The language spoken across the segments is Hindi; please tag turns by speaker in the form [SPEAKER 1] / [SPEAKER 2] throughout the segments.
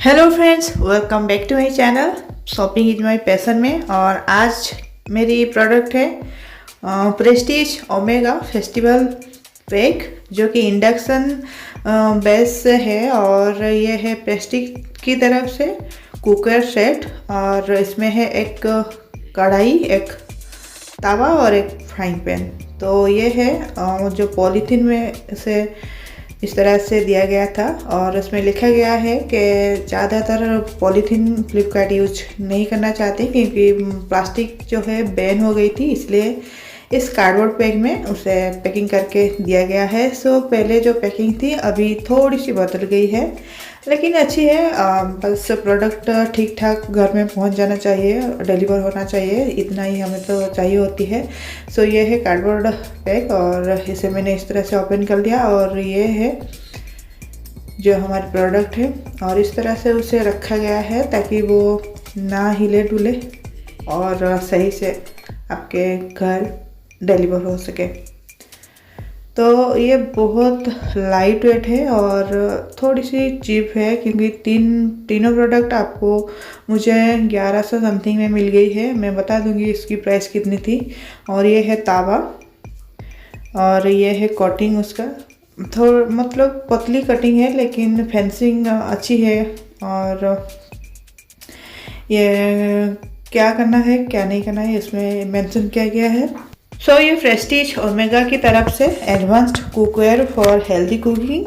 [SPEAKER 1] Hello friends, welcome back to my channel shopping is my passion में। और आज मेरी प्रोडक्ट है प्रेस्टीज ओमेगा फेस्टिवल पैक, जो कि इंडक्शन बेस से है। और ये है प्रेस्टीज की तरफ से कुकर सेट। और इसमें है एक कढ़ाई, एक तवा और एक फ्राइंग पैन। तो ये है जो पॉलीथीन में से इस तरह से दिया गया था। और उसमें लिखा गया है कि ज़्यादातर पॉलीथीन फ्लिपकार्ट यूज नहीं करना चाहते, क्योंकि प्लास्टिक जो है बैन हो गई थी, इसलिए इस कार्डबोर्ड बैग में उसे पैकिंग करके दिया गया है। सो पहले जो पैकिंग थी अभी थोड़ी सी बदल गई है, लेकिन अच्छी है। बस प्रोडक्ट ठीक ठाक घर में पहुंच जाना चाहिए, डिलीवर होना चाहिए, इतना ही हमें तो चाहिए होती है। सो ये है कार्डबोर्ड बैग और इसे मैंने इस तरह से ओपन कर लिया। और ये है जो हमारी प्रोडक्ट है, और इस तरह से उसे रखा गया है ताकि वो ना हिले डुले और सही से आपके घर डिलीवर हो सके। तो ये बहुत लाइट वेट है और थोड़ी सी चीप है, क्योंकि तीनों प्रोडक्ट आपको मुझे 1100 समथिंग में मिल गई है। मैं बता दूंगी इसकी प्राइस कितनी थी। और ये है तावा, और ये है कटिंग उसका, थोड़ा मतलब पतली कटिंग है लेकिन फेंसिंग अच्छी है। और ये क्या करना है क्या नहीं करना है इसमें मेंशन किया गया है। सो ये प्रेस्टीज ओमेगा की तरफ से advanced cookware for healthy cooking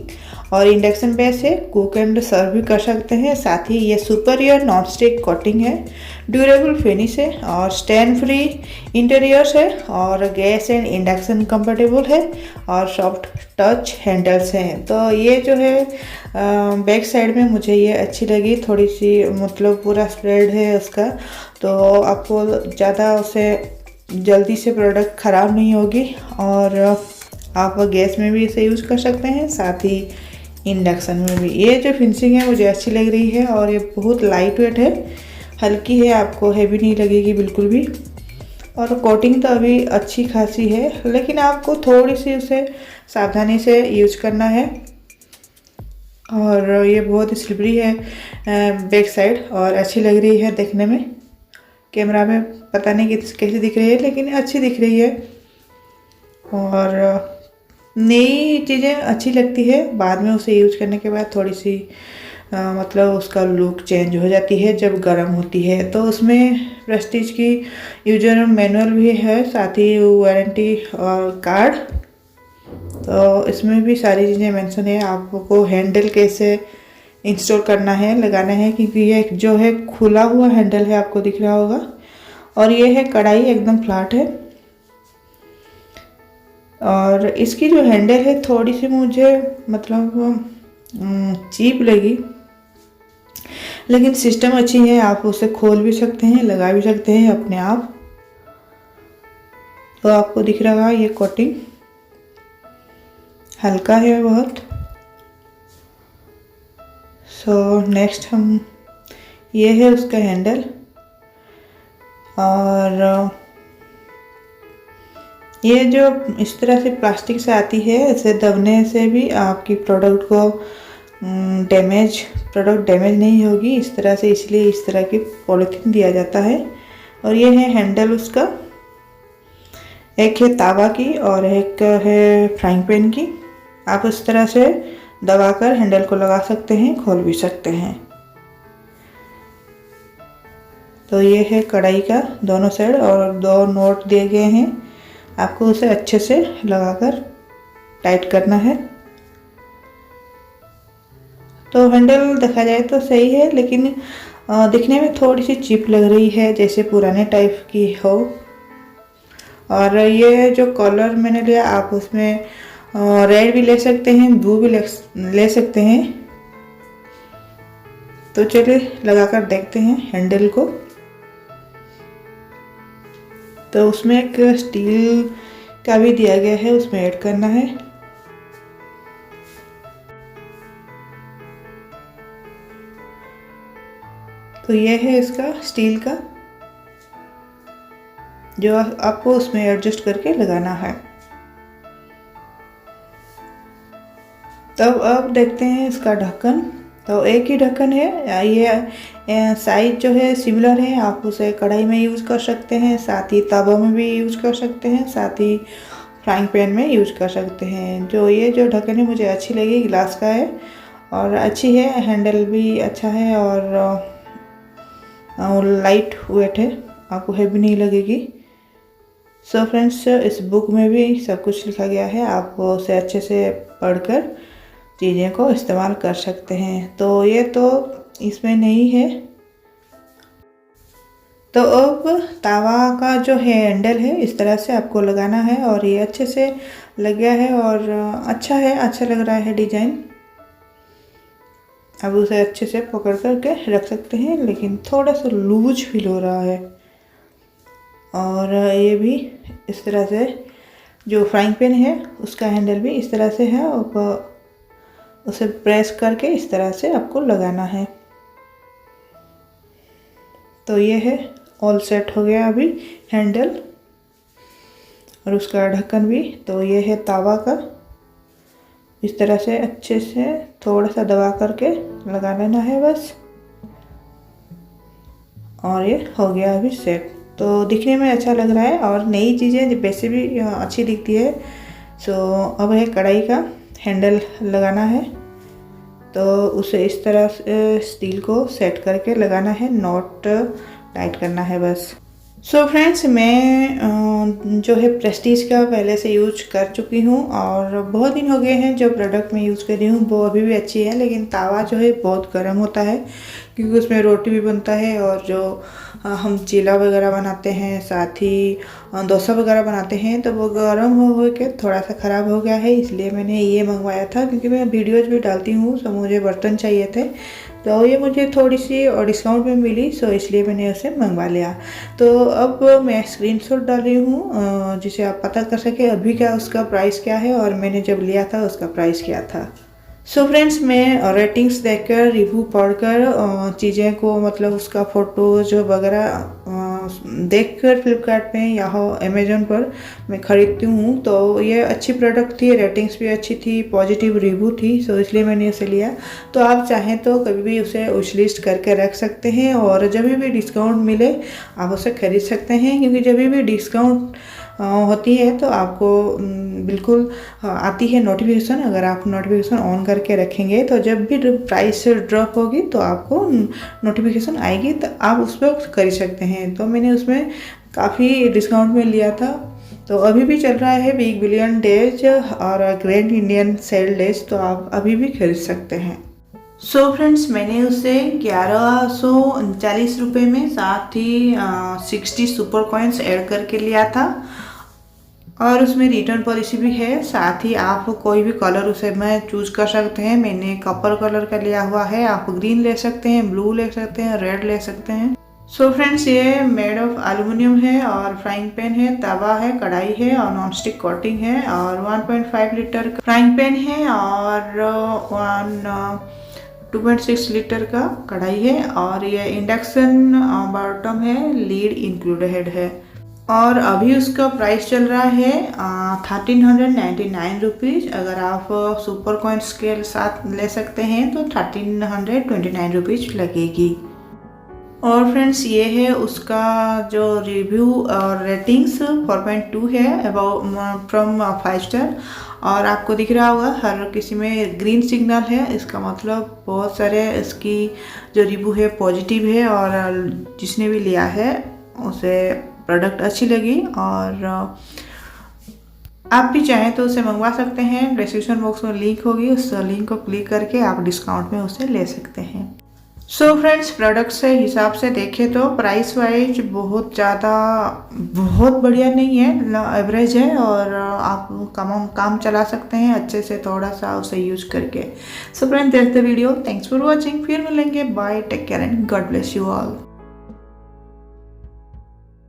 [SPEAKER 1] और इंडक्शन बेस है। कुक एंड सर्व भी कर सकते हैं। साथ ही ये सुपरियर नॉन स्टिक कोटिंग है, ड्यूरेबल फिनिश है और स्टैंड फ्री इंटीरियर्स है, और गैस एंड इंडक्शन कंफर्टेबल है और सॉफ्ट टच हैंडल्स हैं। तो ये जो है बैक साइड में मुझे ये अच्छी लगी, थोड़ी सी मतलब पूरा स्प्रेड है उसका, तो आपको ज़्यादा उसे जल्दी से प्रोडक्ट ख़राब नहीं होगी। और आप गैस में भी इसे यूज़ कर सकते हैं, साथ ही इंडक्शन में भी। ये जो फिनिशिंग है मुझे अच्छी लग रही है, और ये बहुत लाइट वेट है, हल्की है, आपको हैवी नहीं लगेगी बिल्कुल भी। और कोटिंग तो अभी अच्छी खासी है, लेकिन आपको थोड़ी सी उसे सावधानी से यूज करना है। और ये बहुत स्लिपरी है बैक साइड, और अच्छी लग रही है देखने में। कैमरा में पता नहीं कैसी दिख रही है, लेकिन अच्छी दिख रही है। और नई चीज़ें अच्छी लगती है, बाद में उसे यूज करने के बाद थोड़ी सी मतलब उसका लुक चेंज हो जाती है जब गर्म होती है। तो उसमें प्रेस्टीज की यूजर मैनुअल भी है, साथ ही वारंटी और कार्ड। तो इसमें भी सारी चीज़ें मेंशन है। आपको हैंडल कैसे इंस्टॉल करना है, लगाना है, क्योंकि ये जो है खुला हुआ हैंडल है, आपको दिख रहा होगा। और ये है कढ़ाई, एकदम फ्लैट है। और इसकी जो हैंडल है थोड़ी सी मुझे मतलब चीप लगी, लेकिन सिस्टम अच्छी है। आप उसे खोल भी सकते हैं, लगा भी सकते हैं अपने आप। तो आपको दिख रहा है ये कोटिंग हल्का है बहुत। सो नेक्स्ट ये है उसका हैंडल। और ये जो इस तरह से प्लास्टिक से आती है, इसे दबने से भी आपकी प्रोडक्ट डैमेज नहीं होगी इस तरह से, इसलिए इस तरह की पॉलीथीन दिया जाता है। और ये है हैंडल उसका, एक है तावा की और एक है फ्राइंग पैन की। आप इस तरह से दबाकर हैंडल को लगा सकते हैं, खोल भी सकते हैं। तो ये है कढ़ाई का दोनों साइड, और 2 नोट दिए गए हैं, आपको उसे अच्छे से लगाकर टाइट करना है। तो हैंडल देखा जाए तो सही है, लेकिन दिखने में थोड़ी सी चिप लग रही है, जैसे पुराने टाइप की हो। और ये जो कलर मैंने लिया, आप उसमें रेड भी ले सकते हैं, ब्लू भी ले सकते हैं। तो चलिए लगाकर देखते हैं हैंडल को। तो उसमें एक स्टील का भी दिया गया है, उसमें ऐड करना है। तो ये है इसका स्टील का, जो आपको उसमें एडजस्ट करके लगाना है। तब अब देखते हैं इसका ढक्कन। तो एक ही ढक्कन है। ये साइज जो है सिमिलर है, आप उसे कढ़ाई में यूज़ कर सकते हैं, साथ ही तवा में भी यूज़ कर सकते हैं, साथ ही फ्राइंग पैन में यूज़ कर सकते हैं। ये जो ढक्कन है मुझे अच्छी लगी, ग्लास का है और अच्छी है, हैंडल भी अच्छा है और लाइट वेट है, आपको हैवी नहीं लगेगी। सो फ्रेंड्स, इस बुक में भी सब कुछ लिखा गया है, आप उसे अच्छे से पढ़कर चीज़ें को इस्तेमाल कर सकते हैं। तो ये तो इसमें नहीं है। तो अब तवा का जो हैंडल है इस तरह से आपको लगाना है और ये अच्छे से लग गया है और अच्छा है, अच्छा लग रहा है डिज़ाइन। अब उसे अच्छे से पकड़ करके रख सकते हैं, लेकिन थोड़ा सा लूज फील हो रहा है। और ये भी इस तरह से जो फ्राइंग पैन है उसका हैंडल भी इस तरह से है, और उसे प्रेस करके इस तरह से आपको लगाना है। तो ये है, ऑल सेट हो गया अभी हैंडल और उसका ढक्कन भी। तो ये है तवा का, इस तरह से अच्छे से थोड़ा सा दबा करके लगा लेना है बस, और ये हो गया अभी सेट। तो दिखने में अच्छा लग रहा है और नई चीज़ें वैसे भी अच्छी दिखती है। सो अब है कढ़ाई का हैंडल लगाना है, तो उसे इस तरह से स्टील को सेट करके लगाना है, नॉट टाइट करना है बस। सो फ्रेंड्स, मैं जो है प्रेस्टीज का पहले से यूज कर चुकी हूँ और बहुत दिन हो गए हैं जो प्रोडक्ट मैं यूज़ कर रही हूँ, वो अभी भी अच्छी है। लेकिन तवा जो है बहुत गर्म होता है, क्योंकि उसमें रोटी भी बनता है और जो हम चीला वगैरह बनाते हैं, साथ ही डोसा वगैरह बनाते हैं, तो वो गर्म हो के थोड़ा सा ख़राब हो गया है। इसलिए मैंने ये मंगवाया था, क्योंकि मैं वीडियोज़ भी डालती हूँ, तो मुझे बर्तन चाहिए थे। तो ये मुझे थोड़ी सी और डिस्काउंट में मिली, सो इसलिए मैंने उसे मंगवा लिया। तो अब मैं स्क्रीनशॉट डाल रही हूँ जिसे आप पता कर सके अभी क्या उसका प्राइस क्या है और मैंने जब लिया था उसका प्राइस क्या था। सो फ्रेंड्स, मैं रेटिंग्स देखकर, रिव्यू पढ़कर चीज़ें को, मतलब उसका फ़ोटोज वगैरह देखकर फ्लिपकार्ट पे या हो अमेज़न पर मैं ख़रीदती हूँ। तो ये अच्छी प्रोडक्ट थी, रेटिंग्स भी अच्छी थी, पॉजिटिव रिव्यू थी, सो इसलिए मैंने उसे लिया। तो आप चाहें तो कभी भी उसे विश लिस्ट करके रख सकते हैं और जब भी डिस्काउंट मिले आप उसे ख़रीद सकते हैं, क्योंकि जब भी डिस्काउंट होती है तो आपको बिल्कुल आती है नोटिफिकेशन। अगर आप नोटिफिकेशन ऑन करके रखेंगे तो जब भी प्राइस ड्रॉप होगी तो आपको नोटिफिकेशन आएगी, तो आप उस पर खरीद सकते हैं। तो मैंने उसमें काफ़ी डिस्काउंट में लिया था। तो अभी भी चल रहा है बिग बिलियन डेज और ग्रैंड इंडियन सेल डेज, तो आप अभी भी खरीद सकते हैं। सो फ्रेंड्स, मैंने उसे 1139 रुपये में, साथ ही 60 सुपर कॉइन्स ऐड करके लिया था और उसमें रिटर्न पॉलिसी भी है। साथ ही आप कोई भी कलर उसे में चूज़ कर सकते हैं। मैंने कॉपर कलर का लिया हुआ है, आप ग्रीन ले सकते हैं, ब्लू ले सकते हैं, रेड ले सकते हैं। सो फ्रेंड्स, ये मेड ऑफ एल्युमिनियम है और फ्राइंग पैन है, तवा है, कढ़ाई है और नॉन स्टिक कोटिंग है और 1.5 लीटर का फ्राइंग पैन है और 2.6 लीटर का कढ़ाई है और ये इंडक्शन बॉटम है, लीड इंक्लूडेड है। और अभी उसका प्राइस चल रहा है 1399 रुपीज़। अगर आप सुपर कॉइन्स के साथ ले सकते हैं तो 1329 रुपीज़ लगेगी। और फ्रेंड्स, ये है उसका जो रिव्यू और रेटिंग्स 4.2 है अबाउट फ्रॉम 5 स्टार। और आपको दिख रहा होगा हर किसी में ग्रीन सिग्नल है, इसका मतलब बहुत सारे इसकी जो रिव्यू है पॉजिटिव है और जिसने भी लिया है उसे प्रोडक्ट अच्छी लगी। और आप भी चाहें तो उसे मंगवा सकते हैं, डिस्क्रिप्शन बॉक्स में लिंक होगी, उस लिंक को क्लिक करके आप डिस्काउंट में उसे ले सकते हैं। सो फ्रेंड्स, प्रोडक्ट से हिसाब से देखें तो प्राइस वाइज बहुत ज़्यादा बहुत बढ़िया नहीं है, एवरेज है और आप काम चला सकते हैं अच्छे से थोड़ा सा उसे यूज करके। So friends, that's the video, thanks for watching. फिर मिलेंगे, bye, take care and God bless you all.